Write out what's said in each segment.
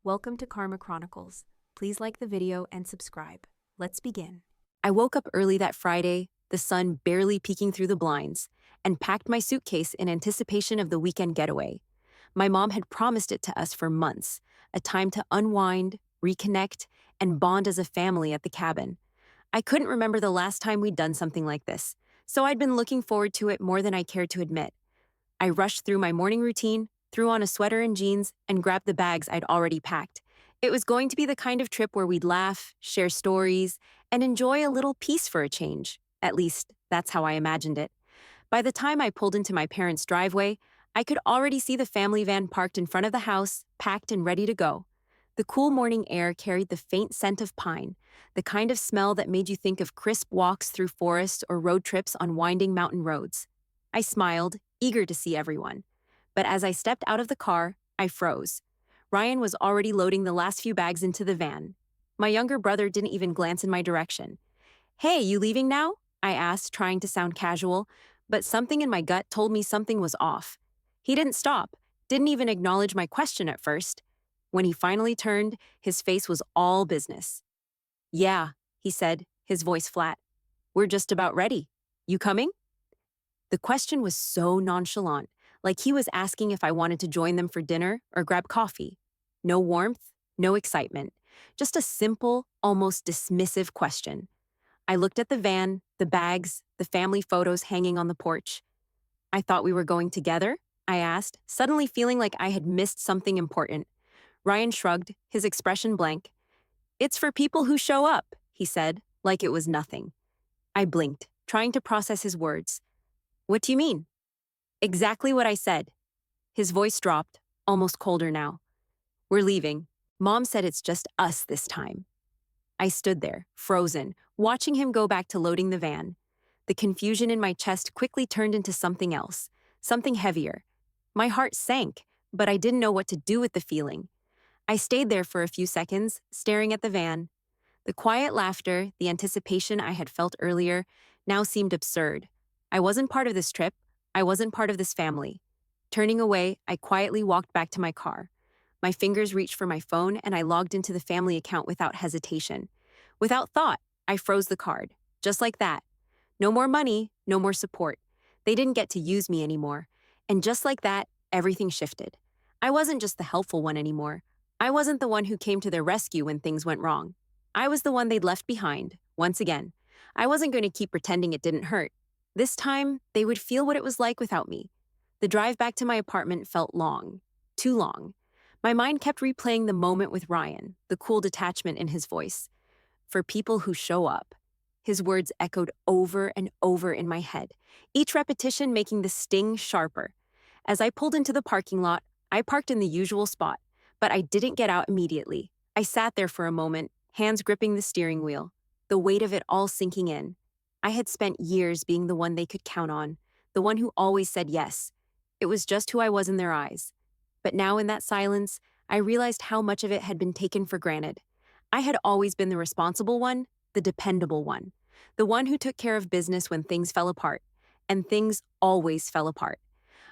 Welcome to Karma Chronicles. Please like the video and subscribe. Let's begin. I woke up early that Friday, the sun barely peeking through the blinds, and packed my suitcase in anticipation of the weekend getaway. My mom had promised it to us for months, a time to unwind, reconnect, and bond as a family at the cabin. I couldn't remember the last time we'd done something like this, so I'd been looking forward to it more than I cared to admit. I rushed through my morning routine, threw on a sweater and jeans, and grabbed the bags I'd already packed. It was going to be the kind of trip where we'd laugh, share stories, and enjoy a little peace for a change. At least, that's how I imagined it. By the time I pulled into my parents' driveway, I could already see the family van parked in front of the house, packed and ready to go. The cool morning air carried the faint scent of pine, the kind of smell that made you think of crisp walks through forests or road trips on winding mountain roads. I smiled, eager to see everyone. But as I stepped out of the car, I froze. Ryan was already loading the last few bags into the van. My younger brother didn't even glance in my direction. "Hey, you leaving now?" I asked, trying to sound casual, but something in my gut told me something was off. He didn't stop, didn't even acknowledge my question at first. When he finally turned, his face was all business. "Yeah," he said, his voice flat. "We're just about ready. You coming?" The question was so nonchalant, like he was asking if I wanted to join them for dinner or grab coffee. No warmth, no excitement, just a simple, almost dismissive question. I looked at the van, the bags, the family photos hanging on the porch. "I thought we were going together?" I asked, suddenly feeling like I had missed something important. Ryan shrugged, his expression blank. "It's for people who show up," he said, like it was nothing. I blinked, trying to process his words. "What do you mean?" "Exactly what I said." His voice dropped, almost colder now. "We're leaving. Mom said it's just us this time." I stood there, frozen, watching him go back to loading the van. The confusion in my chest quickly turned into something else, something heavier. My heart sank, but I didn't know what to do with the feeling. I stayed there for a few seconds, staring at the van. The quiet laughter, the anticipation I had felt earlier, now seemed absurd. I wasn't part of this trip. I wasn't part of this family. Turning away, I quietly walked back to my car. My fingers reached for my phone and I logged into the family account without hesitation. Without thought, I froze the card. Just like that. No more money, no more support. They didn't get to use me anymore. And just like that, everything shifted. I wasn't just the helpful one anymore. I wasn't the one who came to their rescue when things went wrong. I was the one they'd left behind, once again. I wasn't going to keep pretending it didn't hurt. This time, they would feel what it was like without me. The drive back to my apartment felt long. Too long. My mind kept replaying the moment with Ryan, the cool detachment in his voice. "For people who show up." His words echoed over and over in my head, each repetition making the sting sharper. As I pulled into the parking lot, I parked in the usual spot, but I didn't get out immediately. I sat there for a moment, hands gripping the steering wheel, the weight of it all sinking in. I had spent years being the one they could count on, the one who always said yes. It was just who I was in their eyes. But now in that silence, I realized how much of it had been taken for granted. I had always been the responsible one, the dependable one, the one who took care of business when things fell apart. And things always fell apart.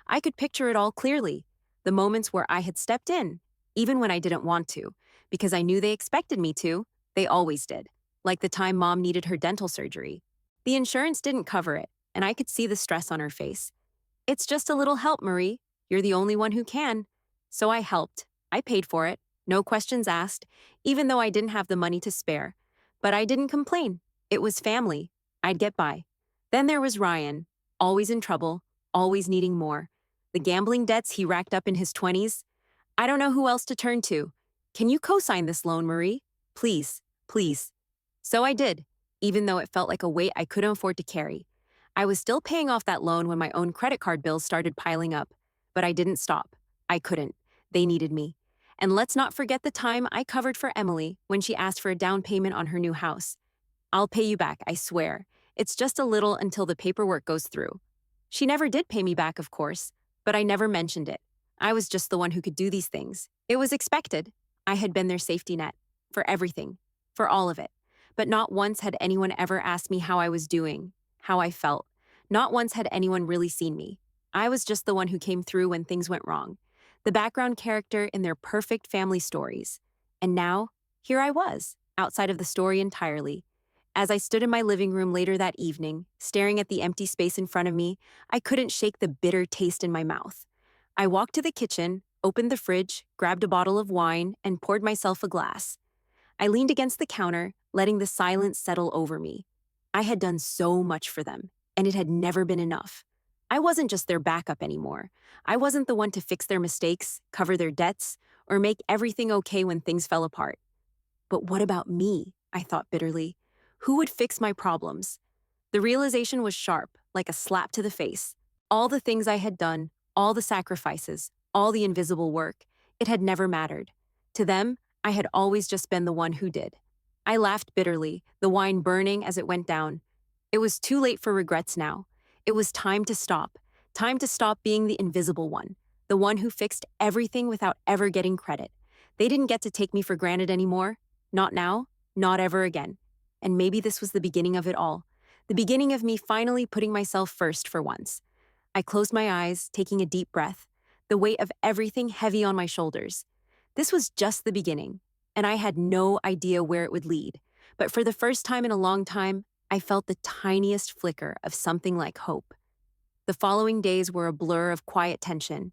I could picture it all clearly, the moments where I had stepped in, even when I didn't want to, because I knew they expected me to. They always did. Like the time Mom needed her dental surgery. The insurance didn't cover it, and I could see the stress on her face. "It's just a little help, Marie. You're the only one who can." So I helped. I paid for it. No questions asked, even though I didn't have the money to spare. But I didn't complain. It was family. I'd get by. Then there was Ryan, always in trouble, always needing more. The gambling debts he racked up in his 20s. "I don't know who else to turn to. Can you co-sign this loan, Marie? Please, please." So I did, even though it felt like a weight I couldn't afford to carry. I was still paying off that loan when my own credit card bills started piling up. But I didn't stop. I couldn't. They needed me. And let's not forget the time I covered for Emily when she asked for a down payment on her new house. "I'll pay you back, I swear. It's just a little until the paperwork goes through." She never did pay me back, of course, but I never mentioned it. I was just the one who could do these things. It was expected. I had been their safety net. For everything. For all of it. But not once had anyone ever asked me how I was doing, how I felt. Not once had anyone really seen me. I was just the one who came through when things went wrong. the background character in their perfect family stories. And now, here I was, outside of the story entirely. As I stood in my living room later that evening, staring at the empty space in front of me, I couldn't shake the bitter taste in my mouth. I walked to the kitchen, opened the fridge, grabbed a bottle of wine, and poured myself a glass. I leaned against the counter, letting the silence settle over me. I had done so much for them, and it had never been enough. I wasn't just their backup anymore. I wasn't the one to fix their mistakes, cover their debts, or make everything okay when things fell apart. But what about me? I thought bitterly. Who would fix my problems? The realization was sharp, like a slap to the face. All the things I had done, all the sacrifices, all the invisible work, it had never mattered. To them, I had always just been the one who did. I laughed bitterly, the wine burning as it went down. It was too late for regrets now. It was time to stop being the invisible one, the one who fixed everything without ever getting credit. They didn't get to take me for granted anymore. Not now, not ever again. And maybe this was the beginning of it all. The beginning of me finally putting myself first for once. I closed my eyes, taking a deep breath, the weight of everything heavy on my shoulders. This was just the beginning, and I had no idea where it would lead. But for the first time in a long time, I felt the tiniest flicker of something like hope. The following days were a blur of quiet tension.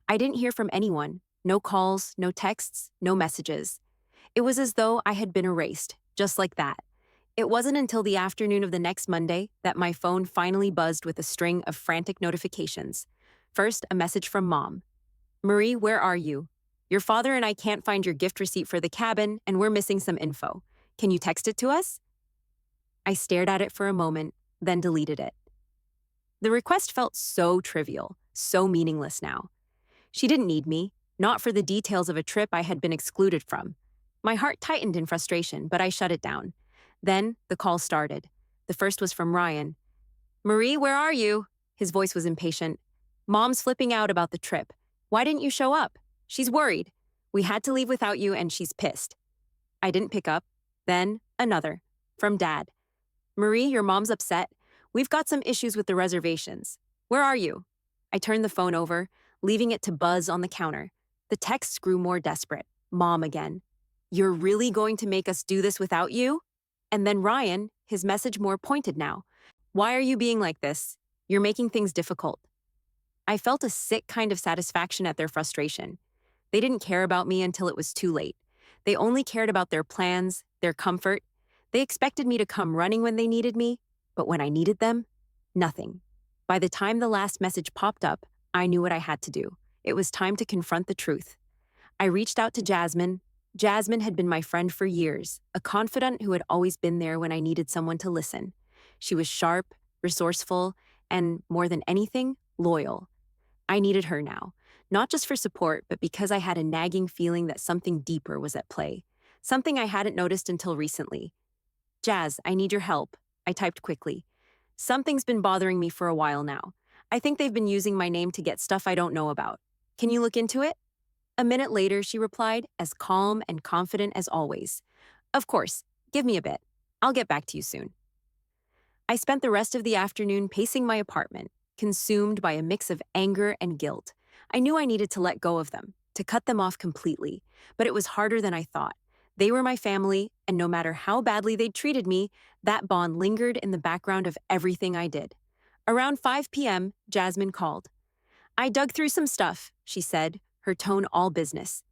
I didn't hear from anyone. No calls, no texts, no messages. It was as though I had been erased, just like that. It wasn't until the afternoon of the next Monday that my phone finally buzzed with a string of frantic notifications. First, a message from Mom. "Marie, where are you? Your father and I can't find your gift receipt for the cabin, and we're missing some info. Can you text it to us?" I stared at it for a moment, then deleted it. The request felt so trivial, so meaningless now. She didn't need me, not for the details of a trip I had been excluded from. My heart tightened in frustration, but I shut it down. Then, the call started. The first was from Ryan. "Marie, where are you?" His voice was impatient. "Mom's flipping out about the trip. Why didn't you show up? She's worried. We had to leave without you and she's pissed." I didn't pick up. Then, another. From Dad. "Marie, your mom's upset. We've got some issues with the reservations. Where are you?" I turned the phone over, leaving it to buzz on the counter. The texts grew more desperate. Mom again. "You're really going to make us do this without you?" And then Ryan, his message more pointed now. "Why are you being like this? You're making things difficult." I felt a sick kind of satisfaction at their frustration. They didn't care about me until it was too late. They only cared about their plans, their comfort. They expected me to come running when they needed me, but when I needed them, nothing. By the time the last message popped up, I knew what I had to do. It was time to confront the truth. I reached out to Jasmine. Jasmine had been my friend for years, a confidant who had always been there when I needed someone to listen. She was sharp, resourceful, and, more than anything, loyal. I needed her now, not just for support, but because I had a nagging feeling that something deeper was at play, something I hadn't noticed until recently. "Jazz, I need your help," I typed quickly. "Something's been bothering me for a while now. I think they've been using my name to get stuff I don't know about. Can you look into it?" A minute later, she replied, as calm and confident as always. "Of course, give me a bit. I'll get back to you soon." I spent the rest of the afternoon pacing my apartment, consumed by a mix of anger and guilt. I knew I needed to let go of them, to cut them off completely, but it was harder than I thought. They were my family, and no matter how badly they'd treated me, that bond lingered in the background of everything I did. Around 5 p.m., Jasmine called. "I dug through some stuff," she said, her tone all business.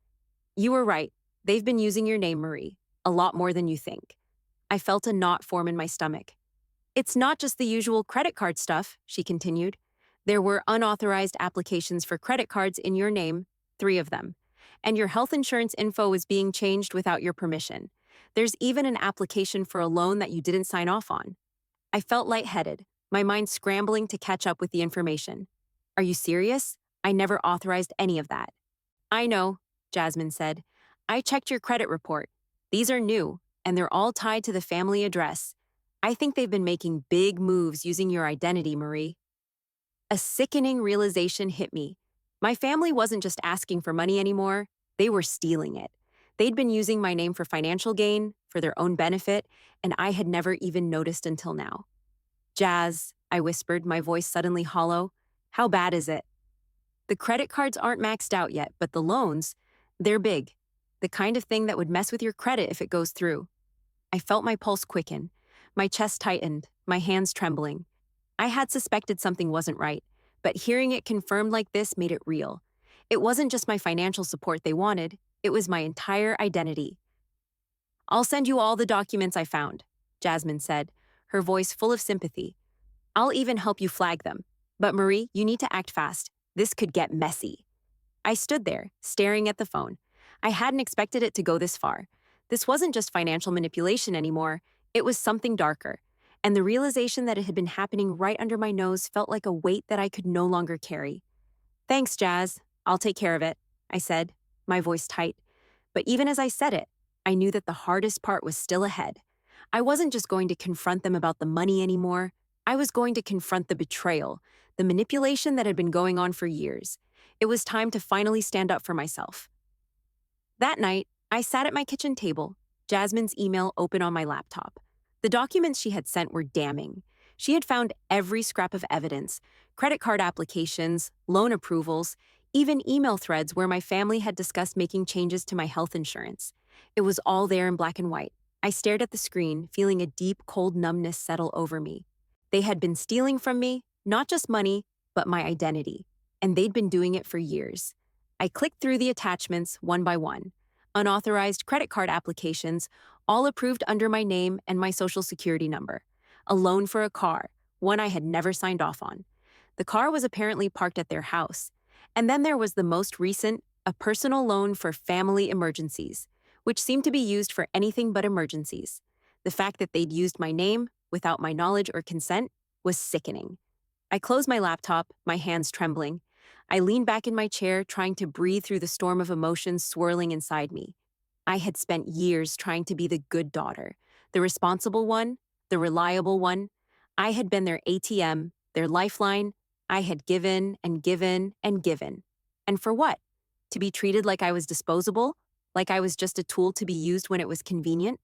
"You were right. They've been using your name, Marie. A lot more than you think." I felt a knot form in my stomach. "It's not just the usual credit card stuff," she continued. "There were unauthorized applications for credit cards in your name, 3 of them. And your health insurance info is being changed without your permission. There's even an application for a loan that you didn't sign off on." I felt lightheaded, my mind scrambling to catch up with the information. "Are you serious? I never authorized any of that." "I know," Jasmine said. "I checked your credit report. These are new, and they're all tied to the family address. I think they've been making big moves using your identity, Marie." A sickening realization hit me. My family wasn't just asking for money anymore, they were stealing it. They'd been using my name for financial gain, for their own benefit, and I had never even noticed until now. "Jazz," I whispered, my voice suddenly hollow, "how bad is it?" The credit cards aren't maxed out yet, but the loans, they're big. The kind of thing that would mess with your credit if it goes through. I felt my pulse quicken. My chest tightened, my hands trembling. I had suspected something wasn't right, but hearing it confirmed like this made it real. It wasn't just my financial support they wanted, it was my entire identity. "I'll send you all the documents I found," Jasmine said, her voice full of sympathy. "I'll even help you flag them. But Marie, you need to act fast. This could get messy." I stood there, staring at the phone. I hadn't expected it to go this far. This wasn't just financial manipulation anymore, it was something darker. And the realization that it had been happening right under my nose felt like a weight that I could no longer carry. "Thanks, Jazz. I'll take care of it," I said, my voice tight. But even as I said it, I knew that the hardest part was still ahead. I wasn't just going to confront them about the money anymore. I was going to confront the betrayal, the manipulation that had been going on for years. It was time to finally stand up for myself. That night, I sat at my kitchen table, Jasmine's email open on my laptop. The documents she had sent were damning. She had found every scrap of evidence, credit card applications, loan approvals, even email threads where my family had discussed making changes to my health insurance. It was all there in black and white. I stared at the screen, feeling a deep, cold numbness settle over me. They had been stealing from me, not just money, but my identity. And they'd been doing it for years. I clicked through the attachments one by one. Unauthorized credit card applications, all approved under my name and my social security number. A loan for a car, one I had never signed off on. The car was apparently parked at their house. And then there was the most recent, a personal loan for family emergencies, which seemed to be used for anything but emergencies. The fact that they'd used my name, without my knowledge or consent, was sickening. I closed my laptop, my hands trembling. I leaned back in my chair, trying to breathe through the storm of emotions swirling inside me. I had spent years trying to be the good daughter, the responsible one, the reliable one. I had been their ATM, their lifeline. I had given and given and given. And for what? To be treated like I was disposable? Like I was just a tool to be used when it was convenient?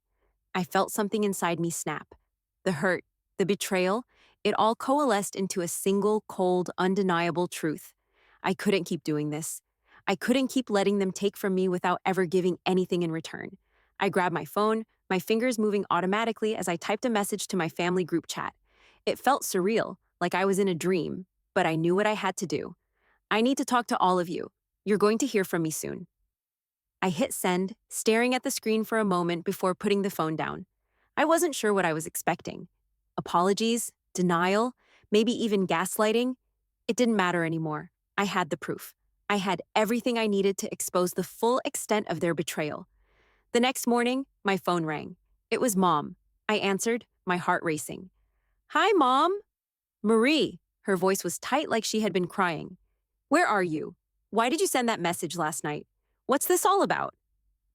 I felt something inside me snap. The hurt, the betrayal, it all coalesced into a single, cold, undeniable truth. I couldn't keep doing this. I couldn't keep letting them take from me without ever giving anything in return. I grabbed my phone, my fingers moving automatically as I typed a message to my family group chat. It felt surreal, like I was in a dream, but I knew what I had to do. "I need to talk to all of you. You're going to hear from me soon." I hit send, staring at the screen for a moment before putting the phone down. I wasn't sure what I was expecting. Apologies, denial, maybe even gaslighting. It didn't matter anymore. I had the proof. I had everything I needed to expose the full extent of their betrayal. The next morning, my phone rang. It was Mom. I answered, my heart racing. "Hi, Mom." "Marie." Her voice was tight like she had been crying. "Where are you? Why did you send that message last night? What's this all about?"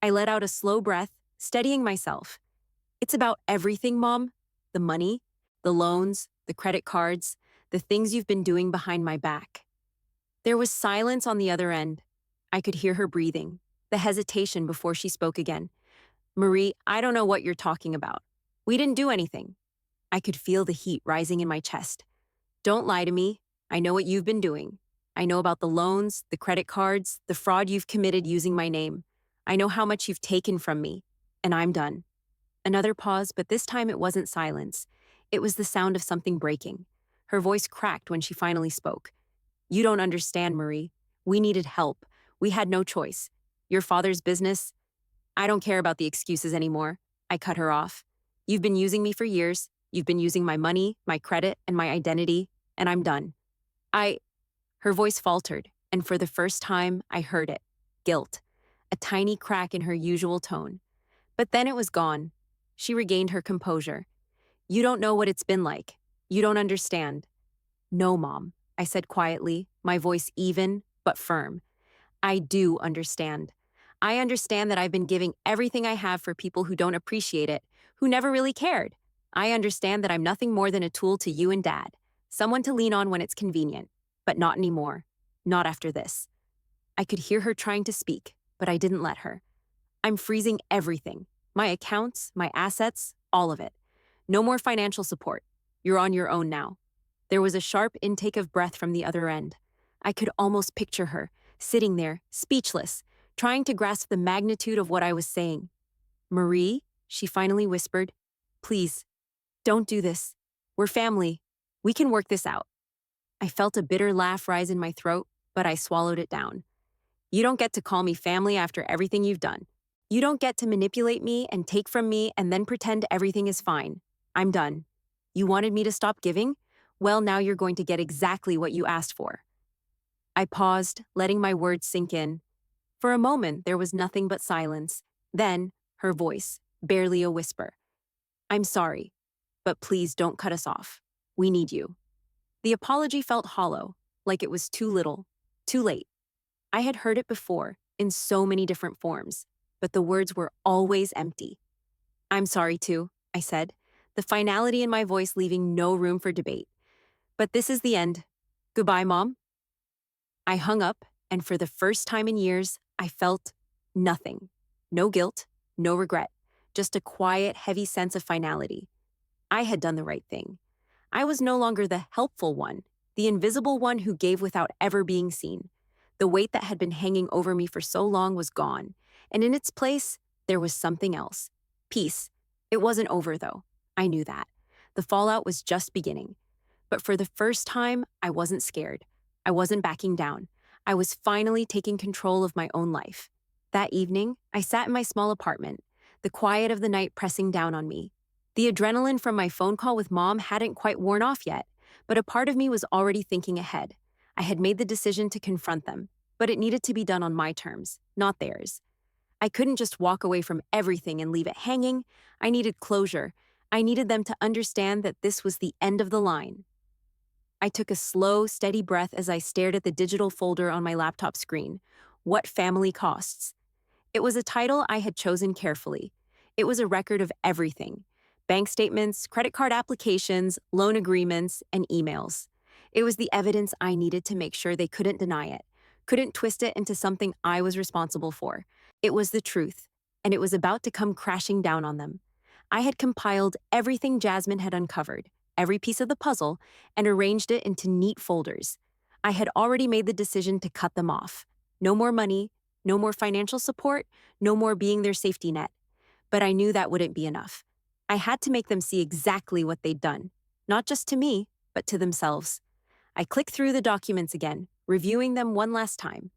I let out a slow breath, steadying myself. "It's about everything, Mom. The money, the loans, the credit cards, the things you've been doing behind my back." There was silence on the other end. I could hear her breathing, the hesitation before she spoke again. "Marie, I don't know what you're talking about. We didn't do anything." I could feel the heat rising in my chest. "Don't lie to me. I know what you've been doing. I know about the loans, the credit cards, the fraud you've committed using my name. I know how much you've taken from me, and I'm done." Another pause, but this time it wasn't silence. It was the sound of something breaking. Her voice cracked when she finally spoke. "You don't understand, Marie. We needed help. We had no choice. Your father's business. I don't care about the excuses anymore." I cut her off. "You've been using me for years. You've been using my money, my credit, and my identity, and I'm done." Her voice faltered, and for the first time, I heard it. Guilt. A tiny crack in her usual tone. But then it was gone. She regained her composure. "You don't know what it's been like. You don't understand." "No, Mom," I said quietly, my voice even, but firm. "I do understand. I understand that I've been giving everything I have for people who don't appreciate it, who never really cared. I understand that I'm nothing more than a tool to you and Dad, someone to lean on when it's convenient, but not anymore. Not after this." I could hear her trying to speak, but I didn't let her. "I'm freezing everything. My accounts, my assets, all of it. No more financial support. You're on your own now." There was a sharp intake of breath from the other end. I could almost picture her, sitting there, speechless, trying to grasp the magnitude of what I was saying. "Marie," she finally whispered, "please, don't do this. We're family. We can work this out." I felt a bitter laugh rise in my throat, but I swallowed it down. "You don't get to call me family after everything you've done. You don't get to manipulate me and take from me and then pretend everything is fine. I'm done. You wanted me to stop giving? Well, now you're going to get exactly what you asked for." I paused, letting my words sink in. For a moment, there was nothing but silence. Then, her voice, barely a whisper. "I'm sorry, but please don't cut us off. We need you." The apology felt hollow, like it was too little, too late. I had heard it before, in so many different forms, but the words were always empty. "I'm sorry too," I said, the finality in my voice leaving no room for debate. "But this is the end. Goodbye, Mom." I hung up, and for the first time in years, I felt nothing. No guilt, no regret, just a quiet, heavy sense of finality. I had done the right thing. I was no longer the helpful one, the invisible one who gave without ever being seen. The weight that had been hanging over me for so long was gone, and in its place, there was something else. Peace. It wasn't over, though. I knew that. The fallout was just beginning. But for the first time, I wasn't scared. I wasn't backing down. I was finally taking control of my own life. That evening, I sat in my small apartment, the quiet of the night pressing down on me. The adrenaline from my phone call with Mom hadn't quite worn off yet, but a part of me was already thinking ahead. I had made the decision to confront them, but it needed to be done on my terms, not theirs. I couldn't just walk away from everything and leave it hanging. I needed closure. I needed them to understand that this was the end of the line. I took a slow, steady breath as I stared at the digital folder on my laptop screen. What Family Costs? It was a title I had chosen carefully. It was a record of everything: bank statements, credit card applications, loan agreements, and emails. It was the evidence I needed to make sure they couldn't deny it, couldn't twist it into something I was responsible for. It was the truth, and it was about to come crashing down on them. I had compiled everything Jasmine had uncovered, every piece of the puzzle, and arranged it into neat folders. I had already made the decision to cut them off. No more money, no more financial support, no more being their safety net. But I knew that wouldn't be enough. I had to make them see exactly what they'd done, not just to me, but to themselves. I clicked through the documents again, reviewing them one last time.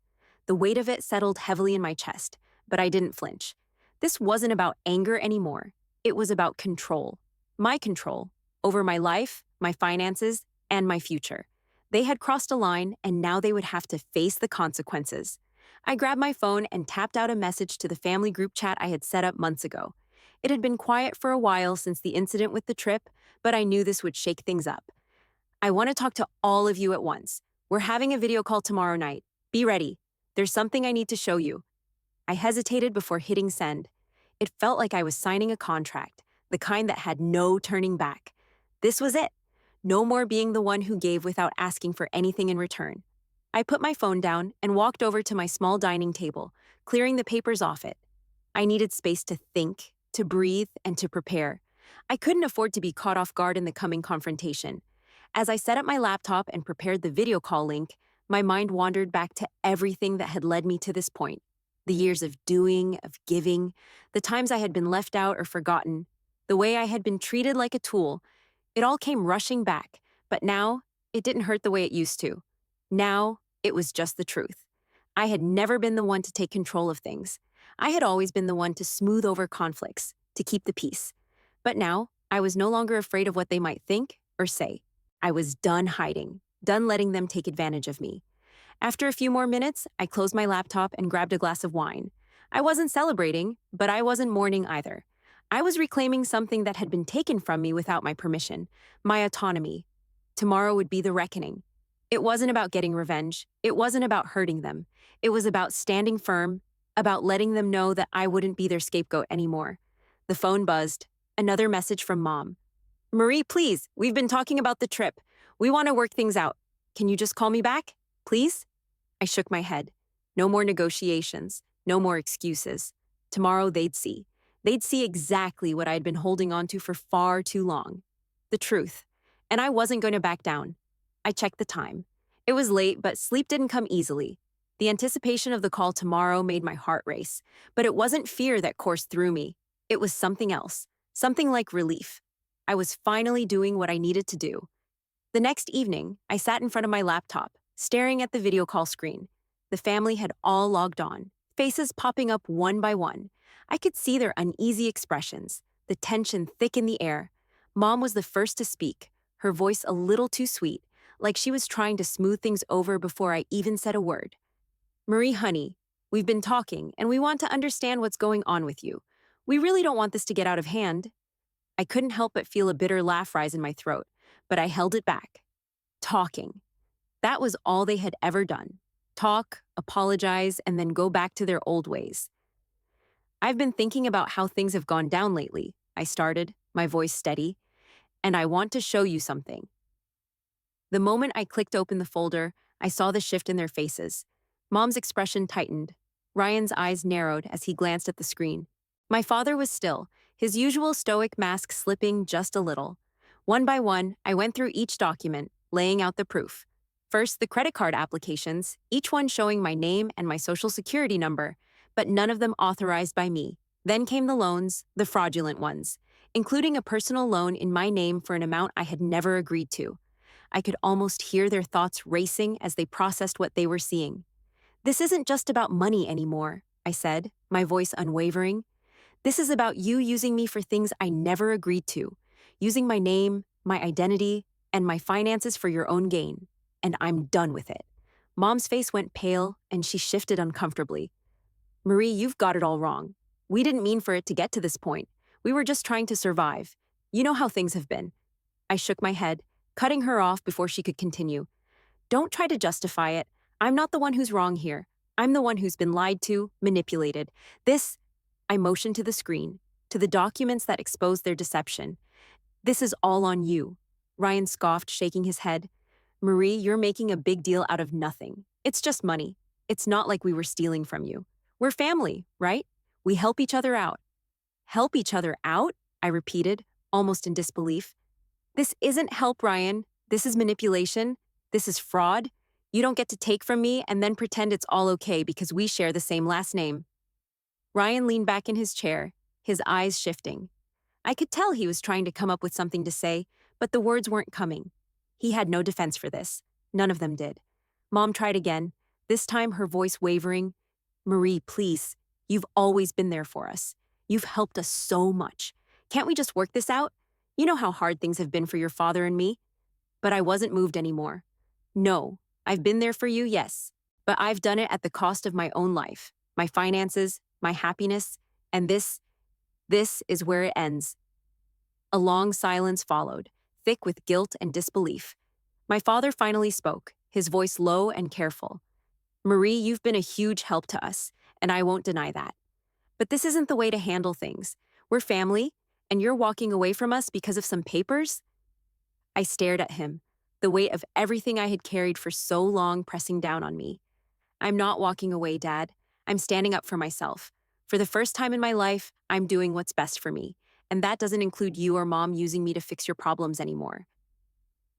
The weight of it settled heavily in my chest, but I didn't flinch. This wasn't about anger anymore. It was about control. My control over my life, my finances, and my future. They had crossed a line, and now they would have to face the consequences. I grabbed my phone and tapped out a message to the family group chat I had set up months ago. It had been quiet for a while since the incident with the trip, but I knew this would shake things up. "I want to talk to all of you at once. We're having a video call tomorrow night. Be ready. There's something I need to show you." I hesitated before hitting send. It felt like I was signing a contract, the kind that had no turning back. This was it. No more being the one who gave without asking for anything in return. I put my phone down and walked over to my small dining table, clearing the papers off it. I needed space to think, to breathe, and to prepare. I couldn't afford to be caught off guard in the coming confrontation. As I set up my laptop and prepared the video call link, my mind wandered back to everything that had led me to this point. The years of doing, of giving, the times I had been left out or forgotten, the way I had been treated like a tool. It all came rushing back, but now it didn't hurt the way it used to. Now it was just the truth. I had never been the one to take control of things. I had always been the one to smooth over conflicts, to keep the peace. But now I was no longer afraid of what they might think or say. I was done hiding, done letting them take advantage of me. After a few more minutes, I closed my laptop and grabbed a glass of wine. I wasn't celebrating, but I wasn't mourning either. I was reclaiming something that had been taken from me without my permission, my autonomy. Tomorrow would be the reckoning. It wasn't about getting revenge. It wasn't about hurting them. It was about standing firm, about letting them know that I wouldn't be their scapegoat anymore. The phone buzzed. Another message from Mom. "Marie, please, we've been talking about the trip. We want to work things out. Can you just call me back, please?" I shook my head. No more negotiations. No more excuses. Tomorrow they'd see. They'd see exactly what I'd been holding on to for far too long. The truth. And I wasn't going to back down. I checked the time. It was late, but sleep didn't come easily. The anticipation of the call tomorrow made my heart race, but it wasn't fear that coursed through me. It was something else, something like relief. I was finally doing what I needed to do. The next evening, I sat in front of my laptop, staring at the video call screen. The family had all logged on, faces popping up one by one. I could see their uneasy expressions, the tension thick in the air. Mom was the first to speak, her voice a little too sweet, like she was trying to smooth things over before I even said a word. Marie, honey, we've been talking, and we want to understand what's going on with you. We really don't want this to get out of hand. I couldn't help but feel a bitter laugh rise in my throat, but I held it back. Talking. That was all they had ever done. Talk, apologize, and then go back to their old ways. I've been thinking about how things have gone down lately, I started, my voice steady, and I want to show you something. The moment I clicked open the folder, I saw the shift in their faces. Mom's expression tightened. Ryan's eyes narrowed as he glanced at the screen. My father was still, his usual stoic mask slipping just a little. One by one, I went through each document, laying out the proof. First, the credit card applications, each one showing my name and my social security number, but none of them authorized by me. Then came the loans, the fraudulent ones, including a personal loan in my name for an amount I had never agreed to. I could almost hear their thoughts racing as they processed what they were seeing. This isn't just about money anymore, I said, my voice unwavering. This is about you using me for things I never agreed to, using my name, my identity, and my finances for your own gain. And I'm done with it. Mom's face went pale, and she shifted uncomfortably. Marie, you've got it all wrong. We didn't mean for it to get to this point. We were just trying to survive. You know how things have been. I shook my head, cutting her off before she could continue. Don't try to justify it. I'm not the one who's wrong here. I'm the one who's been lied to, manipulated. I motioned to the screen, to the documents that exposed their deception. This is all on you. Ryan scoffed, shaking his head. Marie, you're making a big deal out of nothing. It's just money. It's not like we were stealing from you. We're family, right? We help each other out. Help each other out? I repeated, almost in disbelief. This isn't help, Ryan. This is manipulation. This is fraud. You don't get to take from me and then pretend it's all okay because we share the same last name. Ryan leaned back in his chair, his eyes shifting. I could tell he was trying to come up with something to say, but the words weren't coming. He had no defense for this. None of them did. Mom tried again, this time her voice wavering. Marie, please. You've always been there for us. You've helped us so much. Can't we just work this out? You know how hard things have been for your father and me. But I wasn't moved anymore. No, I've been there for you, yes. But I've done it at the cost of my own life, my finances, my happiness, and this is where it ends. A long silence followed, thick with guilt and disbelief. My father finally spoke, his voice low and careful. Marie, you've been a huge help to us, and I won't deny that. But this isn't the way to handle things. We're family, and you're walking away from us because of some papers? I stared at him, the weight of everything I had carried for so long pressing down on me. I'm not walking away, Dad. I'm standing up for myself. For the first time in my life, I'm doing what's best for me, and that doesn't include you or Mom using me to fix your problems anymore.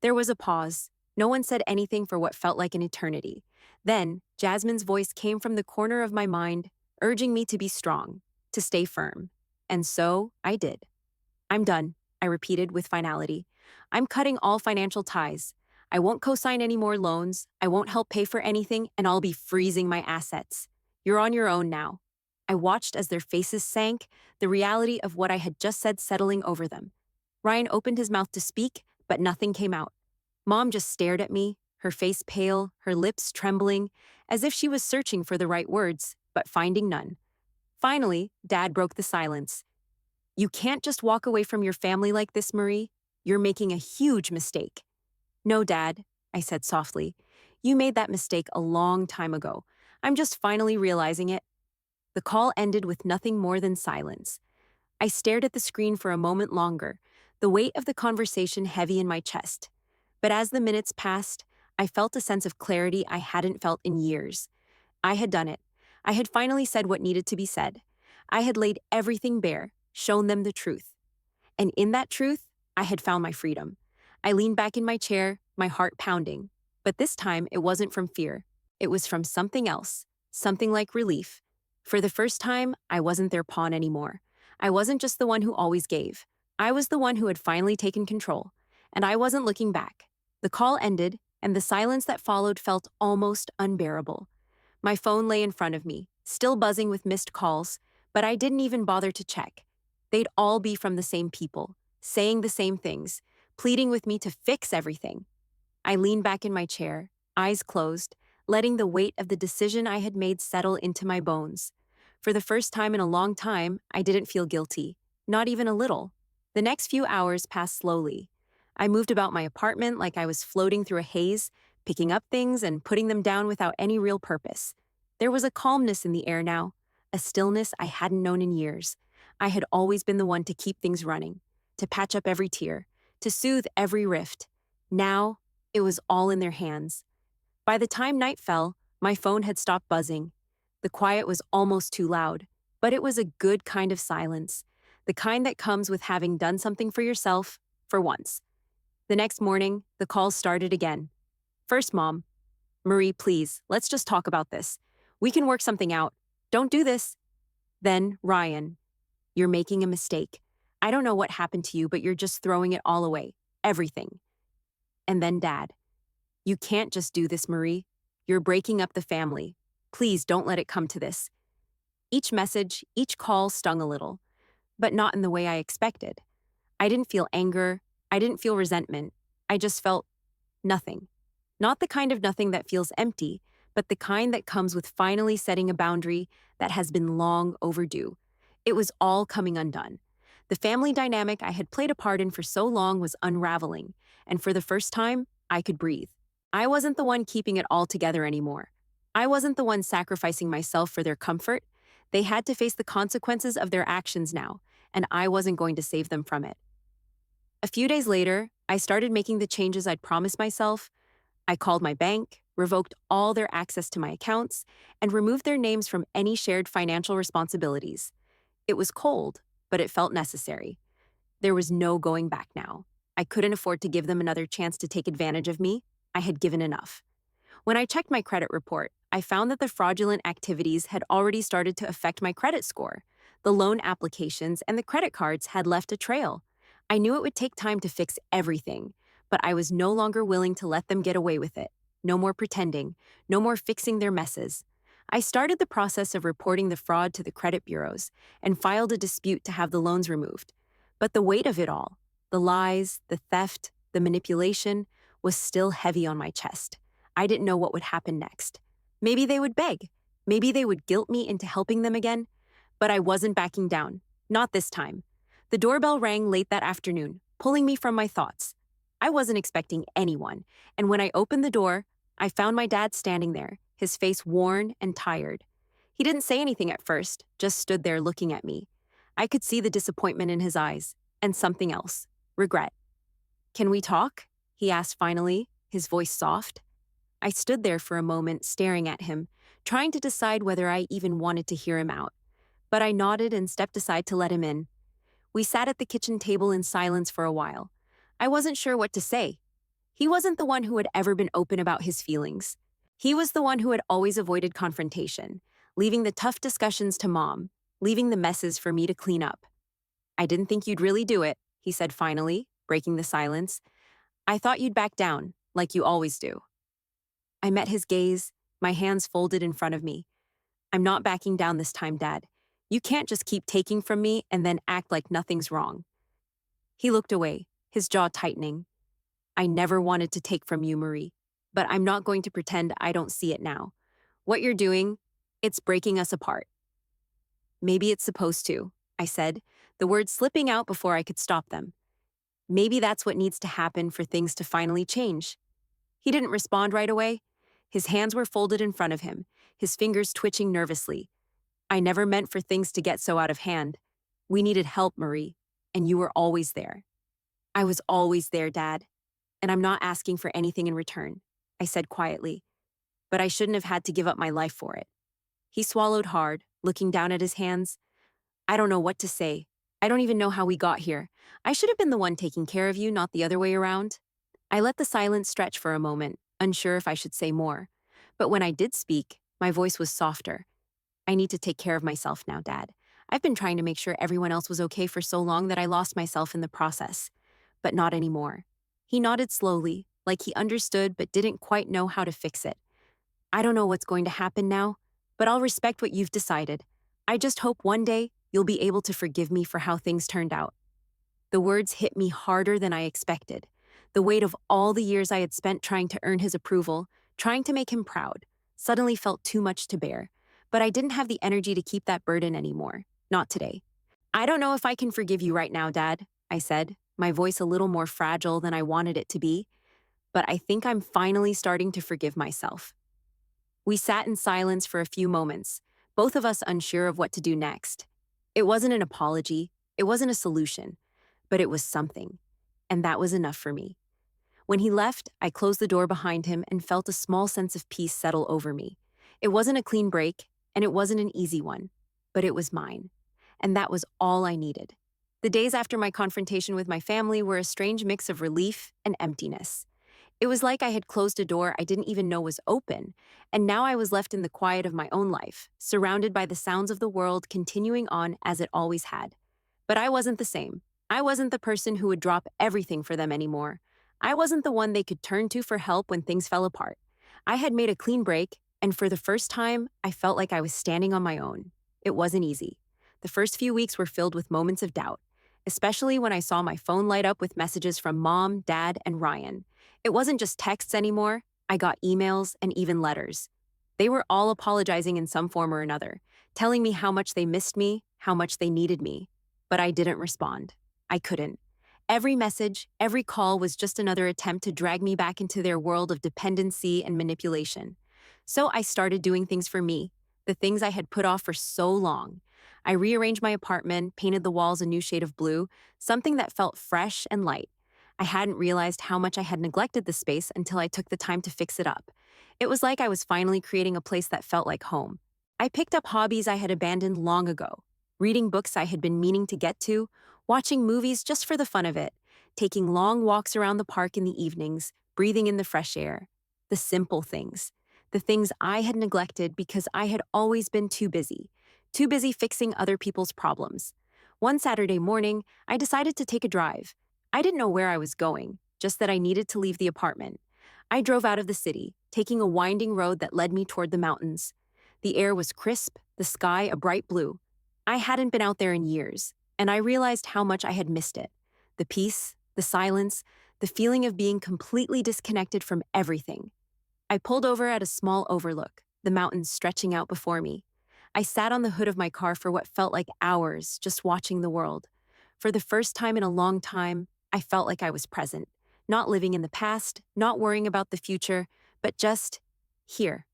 There was a pause. No one said anything for what felt like an eternity. Then, Jasmine's voice came from the corner of my mind, urging me to be strong, to stay firm. And so, I did. I'm done, I repeated with finality. I'm cutting all financial ties. I won't co-sign any more loans, I won't help pay for anything, and I'll be freezing my assets. You're on your own now. I watched as their faces sank, the reality of what I had just said settling over them. Ryan opened his mouth to speak, but nothing came out. Mom just stared at me, her face pale, her lips trembling, as if she was searching for the right words, but finding none. Finally, Dad broke the silence. You can't just walk away from your family like this, Marie. You're making a huge mistake. No, Dad, I said softly. You made that mistake a long time ago. I'm just finally realizing it. The call ended with nothing more than silence. I stared at the screen for a moment longer, the weight of the conversation heavy in my chest. But as the minutes passed, I felt a sense of clarity I hadn't felt in years. I had done it. I had finally said what needed to be said. I had laid everything bare, shown them the truth. And in that truth, I had found my freedom. I leaned back in my chair, my heart pounding. But this time, it wasn't from fear. It was from something else, something like relief. For the first time, I wasn't their pawn anymore. I wasn't just the one who always gave. I was the one who had finally taken control. And I wasn't looking back. The call ended, and the silence that followed felt almost unbearable. My phone lay in front of me, still buzzing with missed calls, but I didn't even bother to check. They'd all be from the same people, saying the same things, pleading with me to fix everything. I leaned back in my chair, eyes closed, letting the weight of the decision I had made settle into my bones. For the first time in a long time, I didn't feel guilty, not even a little. The next few hours passed slowly. I moved about my apartment like I was floating through a haze, picking up things and putting them down without any real purpose. There was a calmness in the air now, a stillness I hadn't known in years. I had always been the one to keep things running, to patch up every tear, to soothe every rift. Now, it was all in their hands. By the time night fell, my phone had stopped buzzing. The quiet was almost too loud, but it was a good kind of silence, the kind that comes with having done something for yourself, for once. The next morning, the calls started again. First, Mom. Marie, please, let's just talk about this. We can work something out. Don't do this. Then, Ryan. You're making a mistake. I don't know what happened to you, but you're just throwing it all away. Everything. And then Dad. You can't just do this, Marie. You're breaking up the family. Please don't let it come to this. Each message, each call stung a little, but not in the way I expected. I didn't feel anger. I didn't feel resentment. I just felt nothing. Not the kind of nothing that feels empty, but the kind that comes with finally setting a boundary that has been long overdue. It was all coming undone. The family dynamic I had played a part in for so long was unraveling, and for the first time, I could breathe. I wasn't the one keeping it all together anymore. I wasn't the one sacrificing myself for their comfort. They had to face the consequences of their actions now, and I wasn't going to save them from it. A few days later, I started making the changes I'd promised myself. I called my bank, revoked all their access to my accounts, and removed their names from any shared financial responsibilities. It was cold, but it felt necessary. There was no going back now. I couldn't afford to give them another chance to take advantage of me. I had given enough. When I checked my credit report, I found that the fraudulent activities had already started to affect my credit score. The loan applications and the credit cards had left a trail. I knew it would take time to fix everything, but I was no longer willing to let them get away with it. No more pretending, no more fixing their messes. I started the process of reporting the fraud to the credit bureaus and filed a dispute to have the loans removed. But the weight of it all, the lies, the theft, the manipulation, was still heavy on my chest. I didn't know what would happen next. Maybe they would beg. Maybe they would guilt me into helping them again. But I wasn't backing down. Not this time. The doorbell rang late that afternoon, pulling me from my thoughts. I wasn't expecting anyone, and when I opened the door, I found my dad standing there, his face worn and tired. He didn't say anything at first, just stood there looking at me. I could see the disappointment in his eyes, and something else, regret. "Can we talk?" he asked finally, his voice soft. I stood there for a moment staring at him, trying to decide whether I even wanted to hear him out. But I nodded and stepped aside to let him in. We sat at the kitchen table in silence for a while. I wasn't sure what to say. He wasn't the one who had ever been open about his feelings. He was the one who had always avoided confrontation, leaving the tough discussions to Mom, leaving the messes for me to clean up. "I didn't think you'd really do it," he said finally, breaking the silence. "I thought you'd back down, like you always do." I met his gaze, my hands folded in front of me. "I'm not backing down this time, Dad. You can't just keep taking from me and then act like nothing's wrong." He looked away, his jaw tightening. "I never wanted to take from you, Marie, but I'm not going to pretend I don't see it now. What you're doing, it's breaking us apart." "Maybe it's supposed to," I said, the words slipping out before I could stop them. "Maybe that's what needs to happen for things to finally change." He didn't respond right away. His hands were folded in front of him, his fingers twitching nervously. "I never meant for things to get so out of hand. We needed help, Marie, and you were always there." "I was always there, Dad, and I'm not asking for anything in return," I said quietly, "but I shouldn't have had to give up my life for it." He swallowed hard, looking down at his hands. "I don't know what to say. I don't even know how we got here. I should have been the one taking care of you, not the other way around." I let the silence stretch for a moment, unsure if I should say more. But when I did speak, my voice was softer. I need to take care of myself now, Dad. I've been trying to make sure everyone else was okay for so long that I lost myself in the process. But not anymore. He nodded slowly, like he understood but didn't quite know how to fix it. I don't know what's going to happen now, but I'll respect what you've decided. I just hope one day you'll be able to forgive me for how things turned out. The words hit me harder than I expected. The weight of all the years I had spent trying to earn his approval, trying to make him proud, suddenly felt too much to bear. But I didn't have the energy to keep that burden anymore. Not today. I don't know if I can forgive you right now, Dad, I said, my voice a little more fragile than I wanted it to be. But I think I'm finally starting to forgive myself. We sat in silence for a few moments, both of us unsure of what to do next. It wasn't an apology, it wasn't a solution, but it was something. And that was enough for me. When he left, I closed the door behind him and felt a small sense of peace settle over me. It wasn't a clean break, and it wasn't an easy one, but it was mine. And that was all I needed. The days after my confrontation with my family were a strange mix of relief and emptiness. It was like I had closed a door I didn't even know was open, and now I was left in the quiet of my own life, surrounded by the sounds of the world continuing on as it always had. But I wasn't the same. I wasn't the person who would drop everything for them anymore. I wasn't the one they could turn to for help when things fell apart. I had made a clean break, and for the first time, I felt like I was standing on my own. It wasn't easy. The first few weeks were filled with moments of doubt, especially when I saw my phone light up with messages from Mom, Dad, and Ryan. It wasn't just texts anymore. I got emails and even letters. They were all apologizing in some form or another, telling me how much they missed me, how much they needed me. But I didn't respond. I couldn't. Every message, every call was just another attempt to drag me back into their world of dependency and manipulation. So I started doing things for me, the things I had put off for so long. I rearranged my apartment, painted the walls a new shade of blue, something that felt fresh and light. I hadn't realized how much I had neglected the space until I took the time to fix it up. It was like I was finally creating a place that felt like home. I picked up hobbies I had abandoned long ago, reading books I had been meaning to get to, watching movies just for the fun of it, taking long walks around the park in the evenings, breathing in the fresh air. The simple things. The things I had neglected because I had always been too busy fixing other people's problems. One Saturday morning, I decided to take a drive. I didn't know where I was going, just that I needed to leave the apartment. I drove out of the city, taking a winding road that led me toward the mountains. The air was crisp, the sky a bright blue. I hadn't been out there in years, and I realized how much I had missed it. The peace, the silence, the feeling of being completely disconnected from everything. I pulled over at a small overlook, the mountains stretching out before me. I sat on the hood of my car for what felt like hours, just watching the world. For the first time in a long time, I felt like I was present, not living in the past, not worrying about the future, but just here.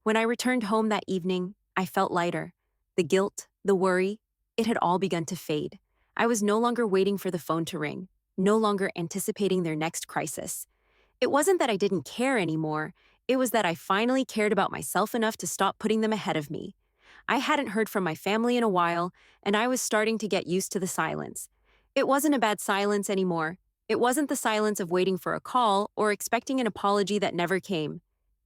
When I returned home that evening, I felt lighter. The guilt, the worry, it had all begun to fade. I was no longer waiting for the phone to ring, no longer anticipating their next crisis. It wasn't that I didn't care anymore, it was that I finally cared about myself enough to stop putting them ahead of me. I hadn't heard from my family in a while, and I was starting to get used to the silence. It wasn't a bad silence anymore. It wasn't the silence of waiting for a call or expecting an apology that never came.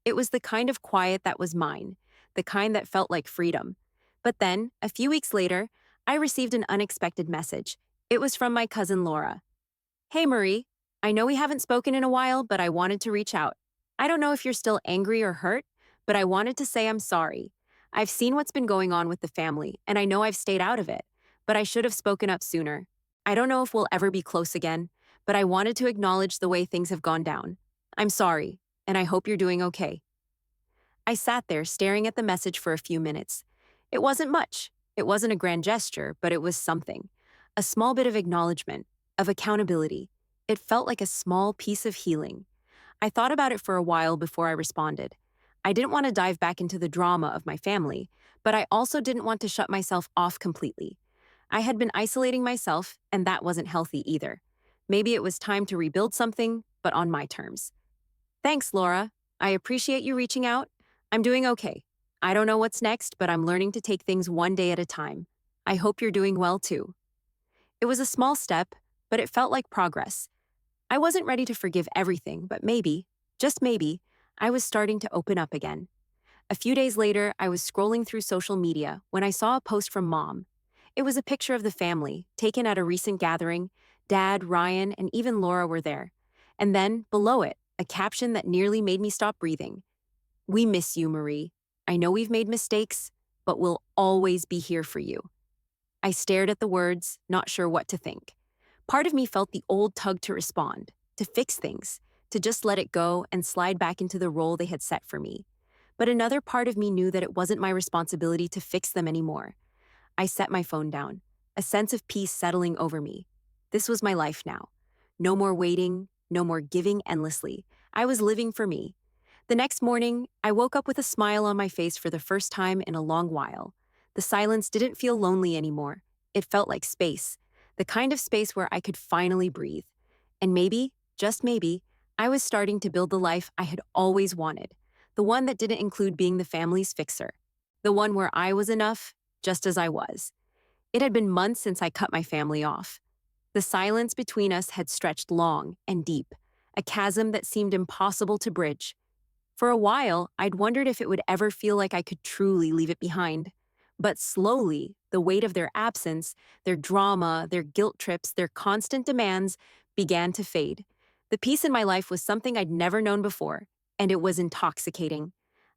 It was the kind of quiet that was mine, the kind that felt like freedom. But then, a few weeks later, I received an unexpected message. It was from my cousin Laura. "Hey Marie, I know we haven't spoken in a while, but I wanted to reach out. I don't know if you're still angry or hurt, but I wanted to say I'm sorry. I've seen what's been going on with the family, and I know I've stayed out of it, but I should have spoken up sooner. I don't know if we'll ever be close again, but I wanted to acknowledge the way things have gone down. I'm sorry, and I hope you're doing okay." I sat there staring at the message for a few minutes. It wasn't much. It wasn't a grand gesture, but it was something. A small bit of acknowledgement, of accountability. It felt like a small piece of healing. I thought about it for a while before I responded. I didn't want to dive back into the drama of my family, but I also didn't want to shut myself off completely. I had been isolating myself, and that wasn't healthy either. Maybe it was time to rebuild something, but on my terms. "Thanks, Laura. I appreciate you reaching out. I'm doing okay. I don't know what's next, but I'm learning to take things one day at a time. I hope you're doing well too." It was a small step, but it felt like progress. I wasn't ready to forgive everything, but maybe, just maybe, I was starting to open up again. A few days later, I was scrolling through social media when I saw a post from Mom. It was a picture of the family, taken at a recent gathering. Dad, Ryan, and even Laura were there. And then, below it, a caption that nearly made me stop breathing. "We miss you, Marie. I know we've made mistakes, but we'll always be here for you." I stared at the words, not sure what to think. Part of me felt the old tug to respond, to fix things, to just let it go and slide back into the role they had set for me. But another part of me knew that it wasn't my responsibility to fix them anymore. I set my phone down, a sense of peace settling over me. This was my life now. No more waiting, no more giving endlessly. I was living for me. The next morning, I woke up with a smile on my face for the first time in a long while. The silence didn't feel lonely anymore. It felt like space, the kind of space where I could finally breathe. And maybe, just maybe, I was starting to build the life I had always wanted, the one that didn't include being the family's fixer, the one where I was enough, just as I was. It had been months since I cut my family off. The silence between us had stretched long and deep, a chasm that seemed impossible to bridge. For a while, I'd wondered if it would ever feel like I could truly leave it behind. But slowly, the weight of their absence, their drama, their guilt trips, their constant demands began to fade. The peace in my life was something I'd never known before, and it was intoxicating.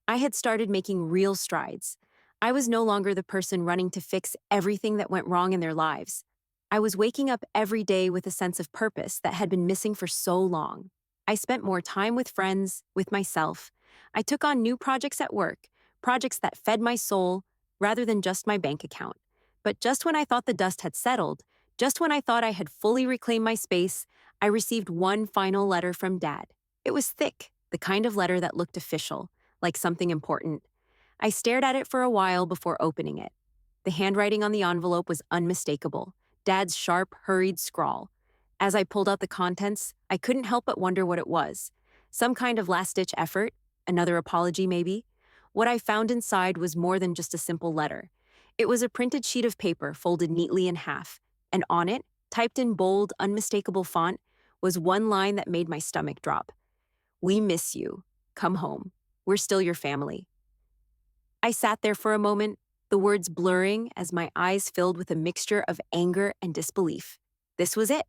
I had started making real strides. I was no longer the person running to fix everything that went wrong in their lives. I was waking up every day with a sense of purpose that had been missing for so long. I spent more time with friends, with myself. I took on new projects at work, projects that fed my soul rather than just my bank account. But just when I thought the dust had settled, just when I thought I had fully reclaimed my space, I received one final letter from Dad. It was thick, the kind of letter that looked official, like something important. I stared at it for a while before opening it. The handwriting on the envelope was unmistakable, Dad's sharp, hurried scrawl. As I pulled out the contents, I couldn't help but wonder what it was. Some kind of last-ditch effort? Another apology, maybe? What I found inside was more than just a simple letter. It was a printed sheet of paper folded neatly in half, and on it, typed in bold, unmistakable font, was one line that made my stomach drop. "We miss you. Come home. We're still your family." I sat there for a moment, the words blurring as my eyes filled with a mixture of anger and disbelief. This was it,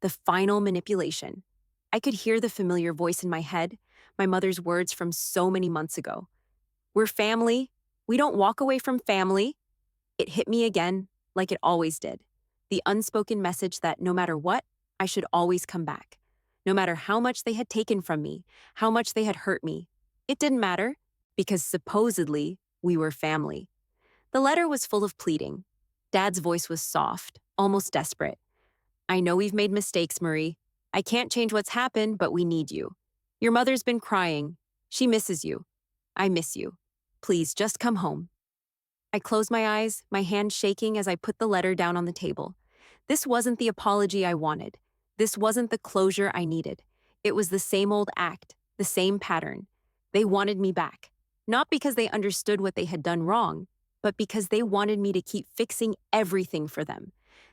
the final manipulation. I could hear the familiar voice in my head, my mother's words from so many months ago. "We're family. We don't walk away from family." It hit me again, like it always did. The unspoken message that no matter what, I should always come back. No matter how much they had taken from me, how much they had hurt me. It didn't matter, because supposedly we were family. The letter was full of pleading. Dad's voice was soft, almost desperate. "I know we've made mistakes, Marie. I can't change what's happened, but we need you. Your mother's been crying. She misses you. I miss you. Please, just come home." I closed my eyes, my hand shaking as I put the letter down on the table. This wasn't the apology I wanted. This wasn't the closure I needed. It was the same old act, the same pattern. They wanted me back. Not because they understood what they had done wrong, but because they wanted me to keep fixing everything for them.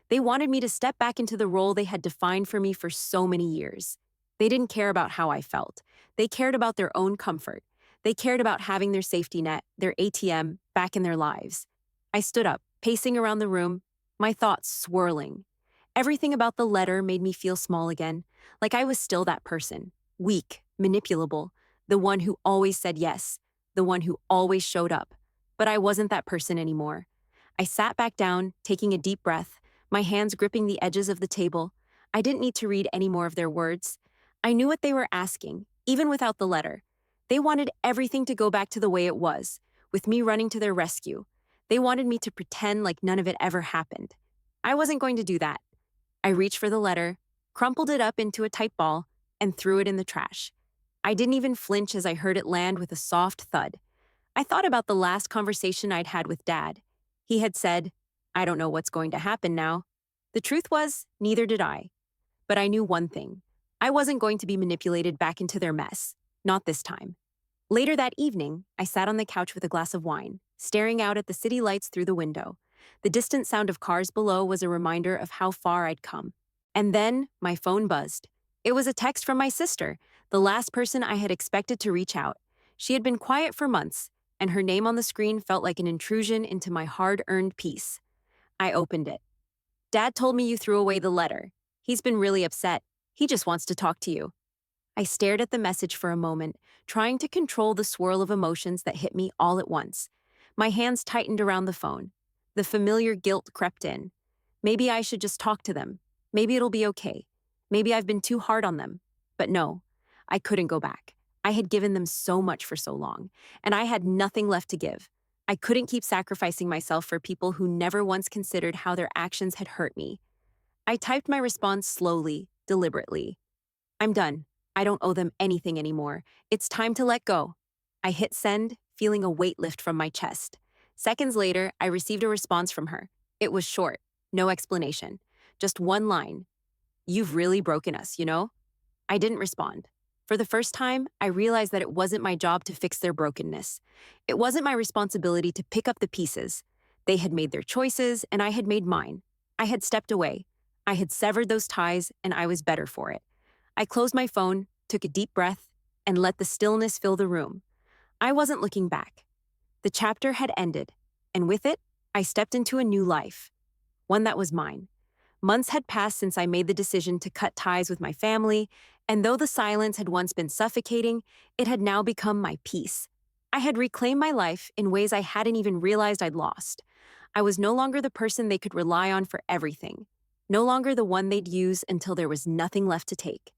They wanted me to step back into the role they had defined for me for so many years. They didn't care about how I felt. They cared about their own comfort. They cared about having their safety net, their ATM, back in their lives. I stood up, pacing around the room, my thoughts swirling. Everything about the letter made me feel small again, like I was still that person, weak, manipulable, the one who always said yes, the one who always showed up. But I wasn't that person anymore. I sat back down, taking a deep breath, my hands gripping the edges of the table. I didn't need to read any more of their words. I knew what they were asking, even without the letter. They wanted everything to go back to the way it was, with me running to their rescue. They wanted me to pretend like none of it ever happened. I wasn't going to do that. I reached for the letter, crumpled it up into a tight ball, and threw it in the trash. I didn't even flinch as I heard it land with a soft thud. I thought about the last conversation I'd had with Dad. He had said, "I don't know what's going to happen now." The truth was, neither did I. But I knew one thing. I wasn't going to be manipulated back into their mess. Not this time. Later that evening, I sat on the couch with a glass of wine, staring out at the city lights through the window. The distant sound of cars below was a reminder of how far I'd come. And then, my phone buzzed. It was a text from my sister, The last person I had expected to reach out. She had been quiet for months, and her name on the screen felt like an intrusion into my hard-earned peace. I opened it. Dad told me you threw away the letter. He's been really upset. He just wants to talk to you. I stared at the message for a moment, trying to control the swirl of emotions that hit me all at once. My hands tightened around the phone. The familiar guilt crept in. Maybe I should just talk to them. Maybe it'll be okay. Maybe I've been too hard on them. But no, I couldn't go back. I had given them so much for so long, and I had nothing left to give. I couldn't keep sacrificing myself for people who never once considered how their actions had hurt me. I typed my response slowly, deliberately. I'm done. I don't owe them anything anymore. It's time to let go. I hit send, feeling a weight lift from my chest. Seconds later, I received a response from her. It was short, no explanation. Just one line. You've really broken us, you know? I didn't respond. For the first time, I realized that it wasn't my job to fix their brokenness. It wasn't my responsibility to pick up the pieces. They had made their choices, and I had made mine. I had stepped away. I had severed those ties, and I was better for it. I closed my phone, took a deep breath, and let the stillness fill the room. I wasn't looking back. The chapter had ended, and with it, I stepped into a new life, one that was mine. Months had passed since I made the decision to cut ties with my family, and though the silence had once been suffocating, it had now become my peace. I had reclaimed my life in ways I hadn't even realized I'd lost. I was no longer the person they could rely on for everything, no longer the one they'd use until there was nothing left to take.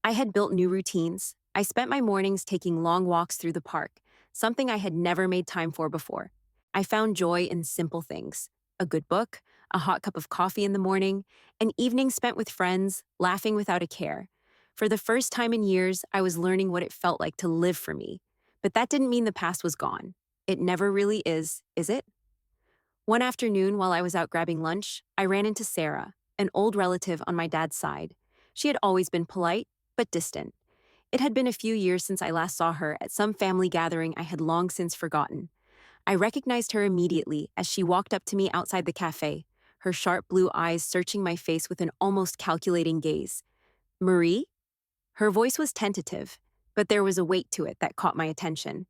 I had built new routines. I spent my mornings taking long walks through the park, something I had never made time for before. I found joy in simple things: a good book, a hot cup of coffee in the morning, an evening spent with friends, laughing without a care. For the first time in years, I was learning what it felt like to live for me. But that didn't mean the past was gone. It never really is it? One afternoon, while I was out grabbing lunch, I ran into Sarah, an old relative on my dad's side. She had always been polite, but distant. It had been a few years since I last saw her at some family gathering I had long since forgotten. I recognized her immediately as she walked up to me outside the cafe, her sharp blue eyes searching my face with an almost calculating gaze. Marie? Her voice was tentative, but there was a weight to it that caught my attention.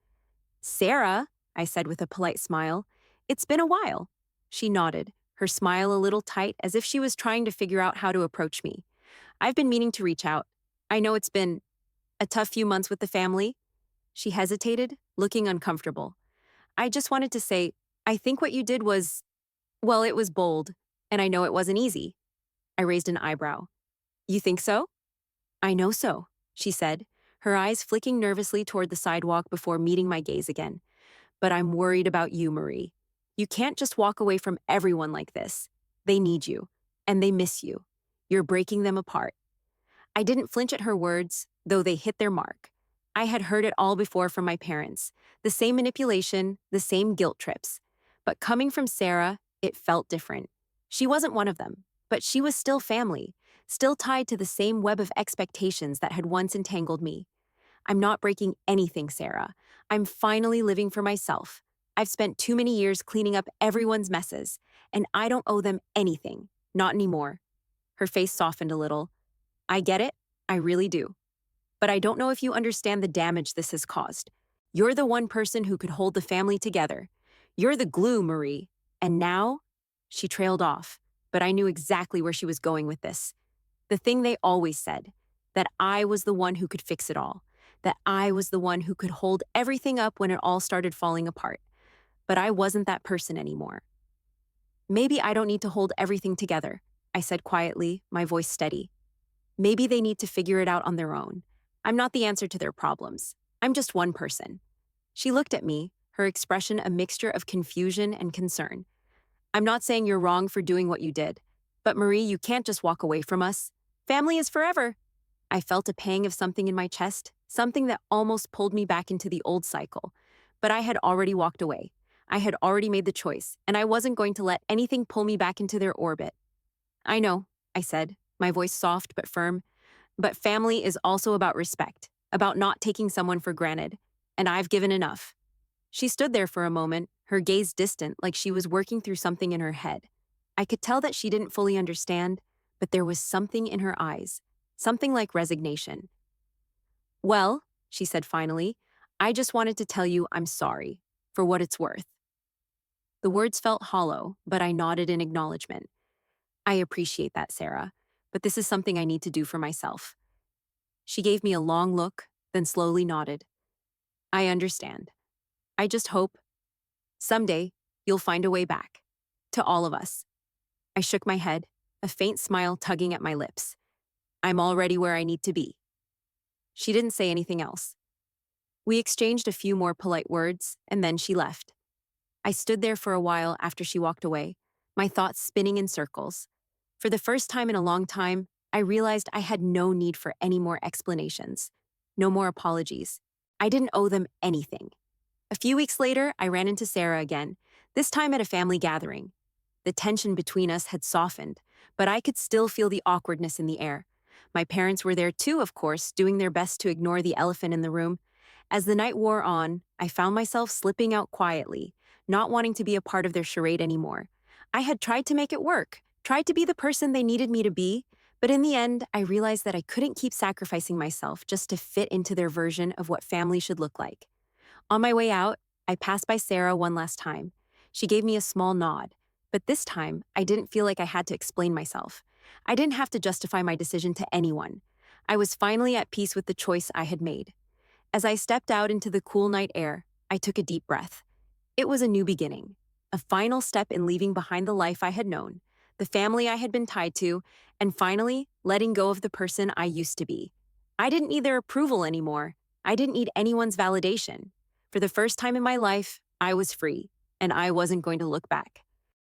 Sarah, I said with a polite smile. It's been a while. She nodded, her smile a little tight as if she was trying to figure out how to approach me. I've been meaning to reach out. I know it's been a tough few months with the family. She hesitated, looking uncomfortable. I just wanted to say, I think what you did was, well, it was bold, and I know it wasn't easy. I raised an eyebrow. You think so? I know so, she said, her eyes flicking nervously toward the sidewalk before meeting my gaze again. But I'm worried about you, Marie. You can't just walk away from everyone like this. They need you, and they miss you. You're breaking them apart. I didn't flinch at her words, though they hit their mark. I had heard it all before from my parents, the same manipulation, the same guilt trips. But coming from Sarah, it felt different. She wasn't one of them, but she was still family, still tied to the same web of expectations that had once entangled me. I'm not breaking anything, Sarah. I'm finally living for myself. I've spent too many years cleaning up everyone's messes, and I don't owe them anything, not anymore. Her face softened a little. I get it, I really do. But I don't know if you understand the damage this has caused. You're the one person who could hold the family together. You're the glue, Marie. And now? She trailed off, but I knew exactly where she was going with this. The thing they always said, that I was the one who could fix it all, that I was the one who could hold everything up when it all started falling apart. But I wasn't that person anymore. Maybe I don't need to hold everything together, I said quietly, my voice steady. Maybe they need to figure it out on their own. I'm not the answer to their problems. I'm just one person. She looked at me, her expression a mixture of confusion and concern. I'm not saying you're wrong for doing what you did, but Marie, you can't just walk away from us. Family is forever. I felt a pang of something in my chest, something that almost pulled me back into the old cycle. But I had already walked away. I had already made the choice, and I wasn't going to let anything pull me back into their orbit. I know, I said, my voice soft but firm. But family is also about respect, about not taking someone for granted, and I've given enough. She stood there for a moment, her gaze distant like she was working through something in her head. I could tell that she didn't fully understand, but there was something in her eyes, something like resignation. Well, she said finally, I just wanted to tell you I'm sorry, for what it's worth. The words felt hollow, but I nodded in acknowledgement. I appreciate that, Sarah, but this is something I need to do for myself. She gave me a long look, then slowly nodded. I understand. I just hope, someday, you'll find a way back. To all of us. I shook my head, a faint smile tugging at my lips. I'm already where I need to be. She didn't say anything else. We exchanged a few more polite words, and then she left. I stood there for a while after she walked away, my thoughts spinning in circles. For the first time in a long time, I realized I had no need for any more explanations, no more apologies. I didn't owe them anything. A few weeks later, I ran into Sarah again, this time at a family gathering. The tension between us had softened, but I could still feel the awkwardness in the air. My parents were there too, of course, doing their best to ignore the elephant in the room. As the night wore on, I found myself slipping out quietly, not wanting to be a part of their charade anymore. I had tried to make it work, tried to be the person they needed me to be, but in the end, I realized that I couldn't keep sacrificing myself just to fit into their version of what family should look like. On my way out, I passed by Sarah one last time. She gave me a small nod, but this time, I didn't feel like I had to explain myself. I didn't have to justify my decision to anyone. I was finally at peace with the choice I had made. As I stepped out into the cool night air, I took a deep breath. It was a new beginning, a final step in leaving behind the life I had known, the family I had been tied to, and finally, letting go of the person I used to be. I didn't need their approval anymore. I didn't need anyone's validation. For the first time in my life, I was free, and I wasn't going to look back.